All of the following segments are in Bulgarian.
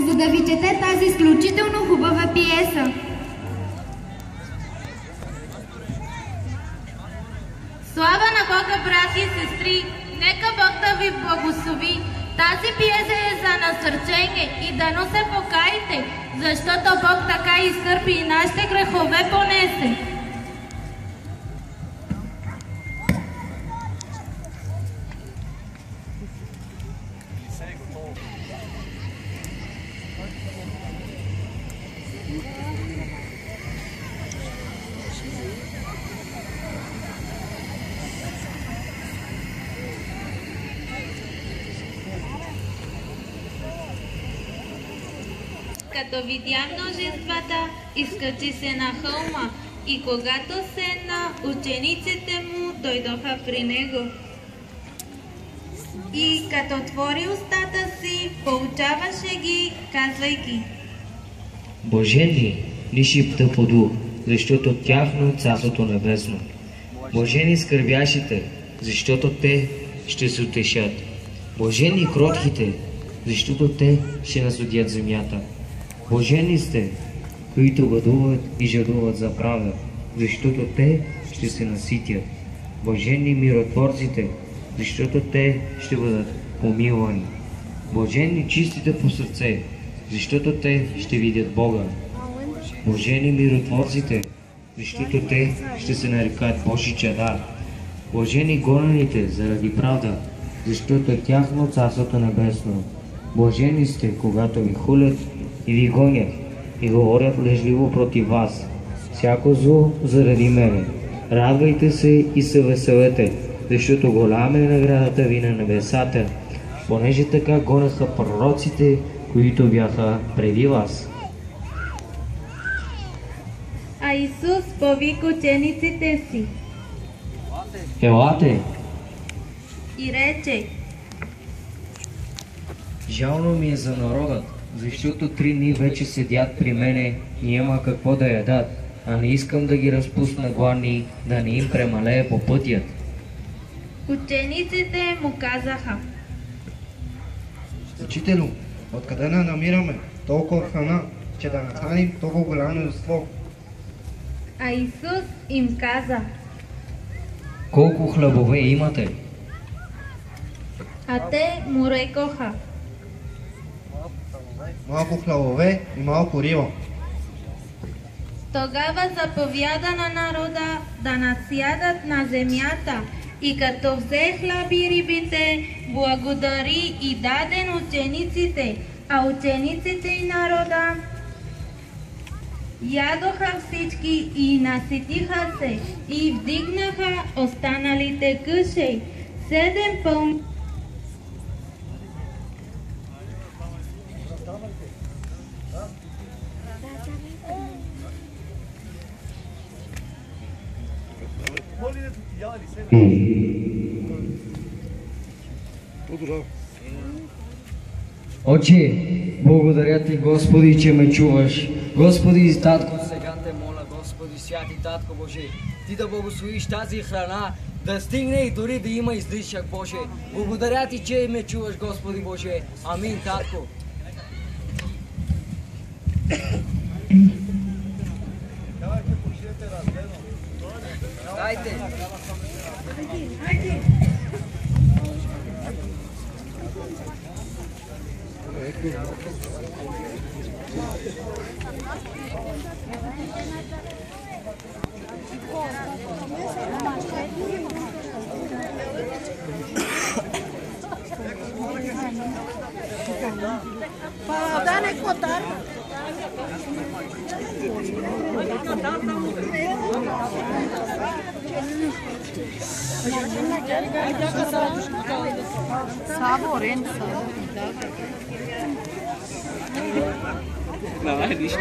за да ви чете тази изключително хубава пиеса. Слава на Бога, брати и сестри! Нека Бог да ви благослови. Тази пиеса е за насърчение и дано се покаите, защото Бог така изтърпи и нашите грехове понесе. Като видя множествата, изкачи се на хълма и когато седна, учениците му дойдоха при него. И като отвори устата си, поучаваше ги, казвайки: Блажени лишипта по дух, защото тяхно Царството небесно. Блажени скърбящите, защото те ще се утешат. Блажени кротките, защото те ще насудят земята. Блажени сте, които гладуват и жадуват за правда, защото те ще се наситят. Блажени миротворците, защото те ще бъдат помилвани. Блажени чистите по сърце, защото те ще видят Бога. Блажени миротворците, защото те ще се нарекат Божи чада. Блажени гонените заради правда, защото е тяхно Царството небесно. Блажени сте, когато ви хулят и ви гонят и говорят лъжливо против вас. Всяко зло заради мене. Радвайте се и се веселете, защото голяма е наградата ви на небесата, понеже така гонеха пророците, които бяха преди вас. А Исус повика учениците си. Елате! И рече: Жално ми е за народът, защото 3 дни вече седят при мене и няма какво да ядат, а не искам да ги разпусна гладни, да не им премалее по пътят. Учениците му казаха: Учителю, откъде не намираме толкова храна, че да нахраним толкова голямо множество? А Исус им каза: Колко хлебове имате? А те му рекоха: Малко хлебове и малко риба. Тогава заповяда на народа да насядат на земята и като взе хляб и рибите, благодари и даде на учениците, а учениците и народа ядоха всички и наситиха се и вдигнаха останалите къши, 7 пълни. Отче, благодаря ти, Господи, че ме чуваш. Господи, Татко, сега те моля, Господи, святи Татко Боже, ти да благословиш тази храна, да стигне и дори да има излишък, Боже. Благодаря ти, че ме чуваш, Господи Боже. Амин, Татко. Дайте. Dane cotar. Saborenza. Давай, нищо.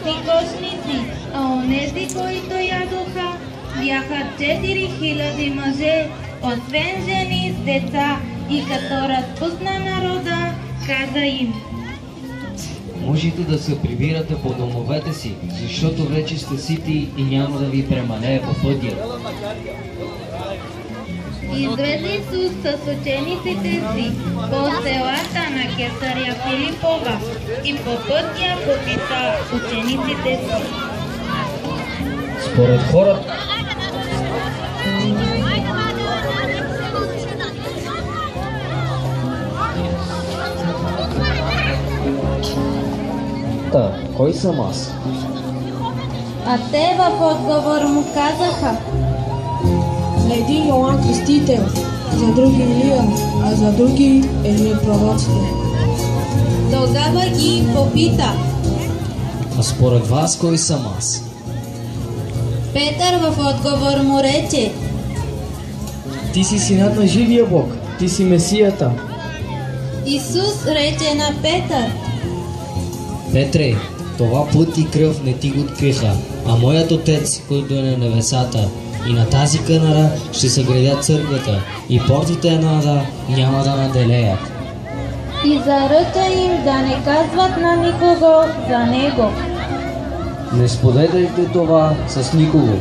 Прикошници, а онези, които ядоха, бяха 4000 мъже, освен жени с деца, и като разпусна народа, каза им: Можете да се прибирате по домовете си, защото вече сте сити и няма да ви премалее по пътя. Излезе Исус с учениците си по селата на Кесария Филипова и по пътя попита учениците си: Според хората, кой съм аз? А те в отговор му казаха: Един Йоан Кръстител, за други Илия, а за други едни пророците. Тогава ги попита: А според вас кой съм аз? Петър в отговор му рече: Ти си синът на живия Бог, ти си Месията. Исус рече на Петър: Петре, това плът и кръв не ти го откриха, а моят Отец, който е на небесата. И на тази кънара ще съградят църквата, и портите на ада няма да наделеят. И заръча им да не казват на никого за него. Не споделяйте това с никого.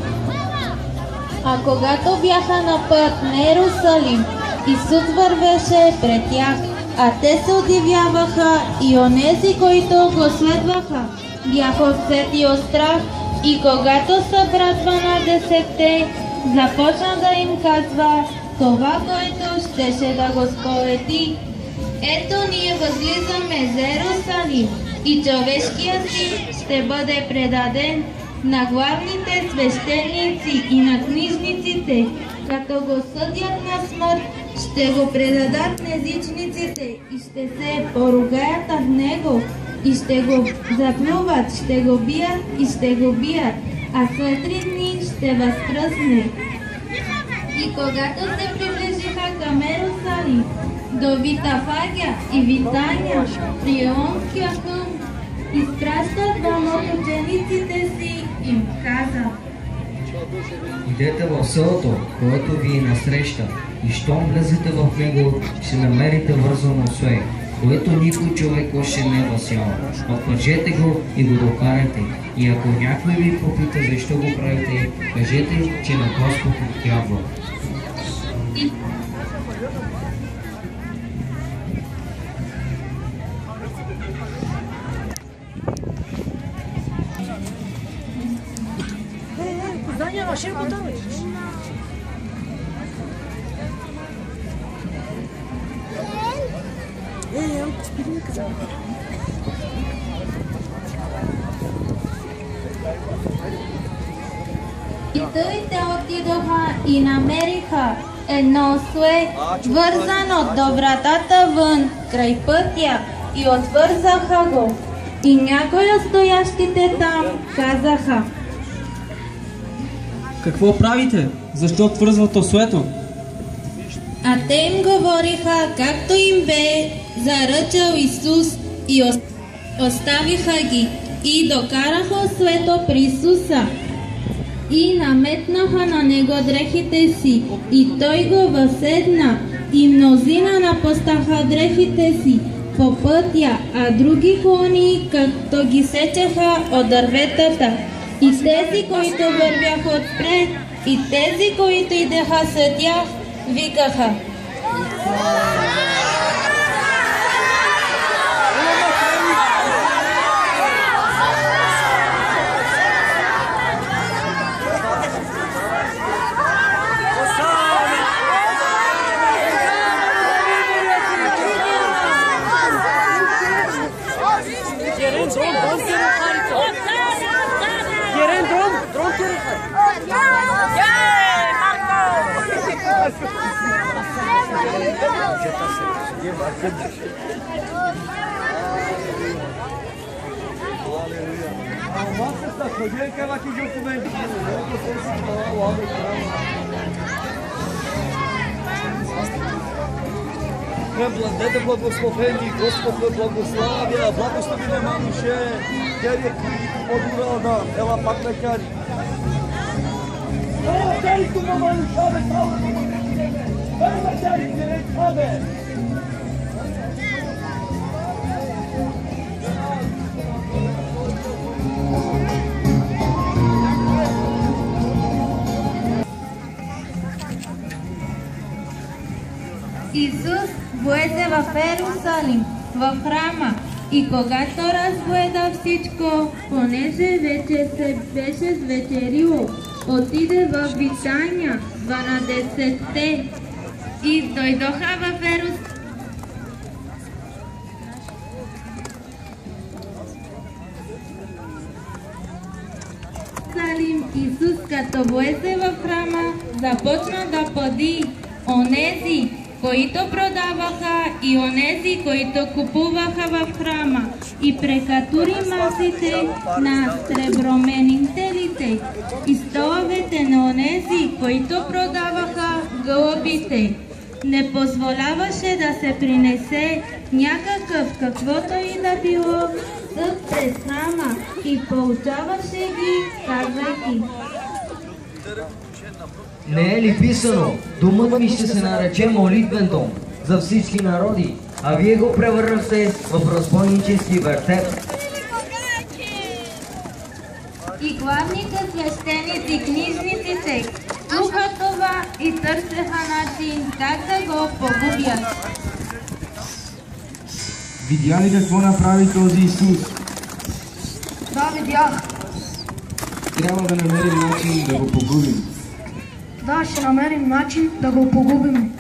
А когато бяха на път на Иерусалим, Исус вървеше пред тях, а те се удивяваха, и онези, които го следваха, бяха отсети от страх. И когато събра 12, започна да им казва това, което щеше да го сполети. Ето, ние възлизаме за Иерусалим, и човешкият син ще бъде предаден на главните свещеници и на книжниците. Като го съдят на смърт, ще го предадат на езичниците и ще се поругаят над него. И ще го заплюват, ще го бият и ще го бият, а след 3 дни ще възкръсне. И когато се приближиха към Иерусалим, до Витафагия и Витания, при Ионския хълм, изпраща двама от учениците си, им каза: Идете в селото, което ви е насреща, и щом влезете в него, ще намерите вързано осве, което никой човек още не е възял. Отвържете го и го докарайте. И ако някой ви попита защо го правите, кажете, че на Господ трябва. И тъйте отидоха и намериха едно осле, вързано до вратата вън, край пътя, и отвързаха го. И някои от стоящите там казаха: Какво правите? Защо отвързват ослето? А те им говориха, както им бе заръчал Исус, и оставиха ги, и докараха ослето при Исуса. И наметнаха на него дрехите си, и той го възседна, и мнозина напъстаха дрехите си по пътя, а други клони, като ги сечеха от дърветата. И тези, които вървяха отпред, и тези, които идеха след тях, викаха. Бъдете благословени, Господ да благославя, благослови на мамуше, тя е книгите по-дурана, ела пак ме кари. Ела кари тума мамуша, бе, става тума мамуша, ела кари директна, бе. Исус влезе в Иерусалим, в храма, и когато разгледа всичко, понеже вече се беше свечерило, отиде в Витания 12-те и дойдоха в Иерусалим. Исус, като влезе в храма, започна да поди онези, които продаваха и онези, които купуваха в храма, и прекатури масите на среброменителите и столовете на онези, които продаваха глобите. Не позволяваше да се принесе някакъв, каквото и да било, съд през храма, и поучаваше ги, казвайки: Не е ли писано, домът ми ще се нарече молитвен дом за всички народи, а вие го превърнахте в разбойнически вертеп? И главните свещеници, книжниците, чуха това и търсеха начин как да го погубят. Видя ли какво направи този Исус? Да, видях. Трябва да намерим начин да го погубим. Да, ще намерим начин да го погубим.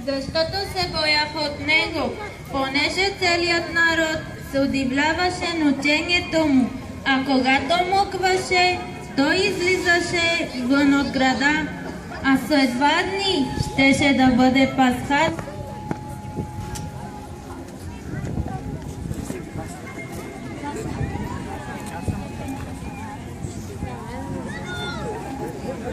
Защото се бояха от него, понеже целият народ се удивляваше на учението му, а когато мукваше, той излизаше вън от града, а след 2 дни щеше да бъде Пасха.